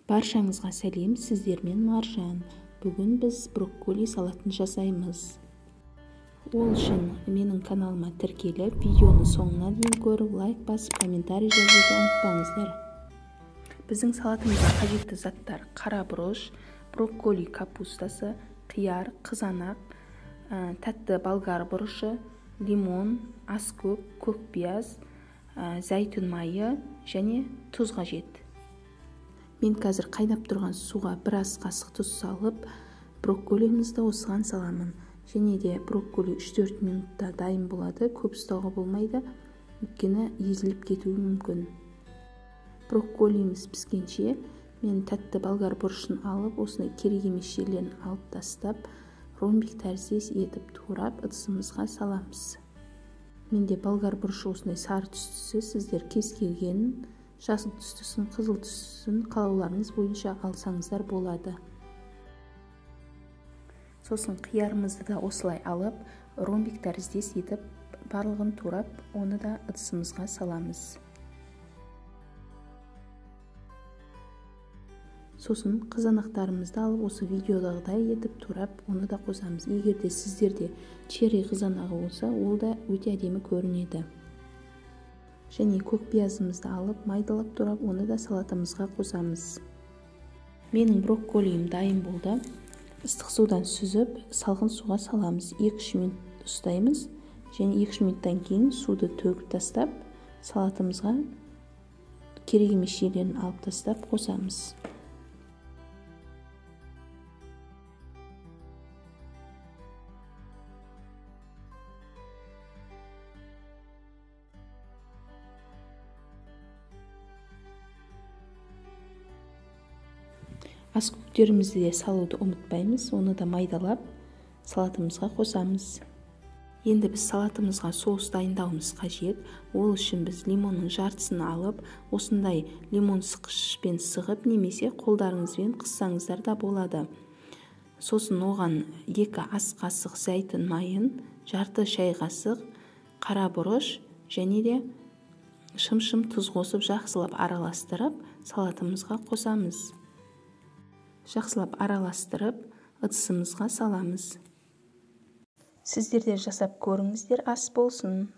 Баршаңызға сәлем, сіздермен Маржан. Бүгін біз брокколи салатын жасаймыз. Ол үшін менің каналыма тіркеліп, видеоны соңына дейін көріп, лайк басып, комментарий жазуды ұмытпаңыздар. Біздің салатымызға қажетті заттар: қара бұрыш, брокколи капустасы, қияр, қызанақ, тәтті болгар бұрышы, лимон, аскөк, көкпияз, зәйтүн майы және тұз қажет. Мен қазір қайнап тұрған суға бір ас қасық тұз салып, брокколимізді осыған саламын. Және де брокколи 3-4 минутта дайын болады. Көп ұстауға болмайды, өйткені езіліп кетуі мүмкін. Брокколиміз піскенше мен тәтті болгар бұрышын алып, осындай керек емес жерлерін алып тастап, ромбик тәріздес етіп турап ыдысымызға саламыз. Менде болгар бұрышы осындай сары түстісі, сіздер кез келген жасыл түстісін, қызыл түстісін қалауларыңыз бойынша алсаңыздар болады. Сосын қиярымызды да осылай алып, ромбик тәріздес етіп, барлығын турап, оны да ыдысымызға саламыз. Сосын қызанақтарымызды алып, осы видеодағыдай етіп турап, оны да қосамыз. Егер де сіздерде черри қызанағы болса, ол да өте әдемі көрінеді. Және көкпиязымызды алып, майдалап турап, оны да салатамызға қосамыз. Менің брокколиім дайын болды. Ыстық судан сүзіп, салқын суға саламыз. 2-3 минут ұстаймыз. Және 2-3 минуттан кейін суды төгіп тастап, салатымызға керек емес жерлерін алып тастап қосамыз. Аскөктерімізді де салуды ұмытпаймыз. Оны да майдалап салатымызға қосамыз. Енді біз салатымызға соус дайындауымыз қажет. Ол үшін біз лимонның жартысын алып, осындай лимон сыққышпен сығып, немесе қолдарыңызбен қыссаңыздар да болады. Сосын оған 2 ас қасық зәйтүн майын, жарты шай қасық қара бұрыш және де шым-шым тұз қосып, жақсылап араластырып, салатымызға қосамыз. Жақсылап араластырып, ыдысымызға саламыз. Сіздер де жасап көріңіздер, ас болсын.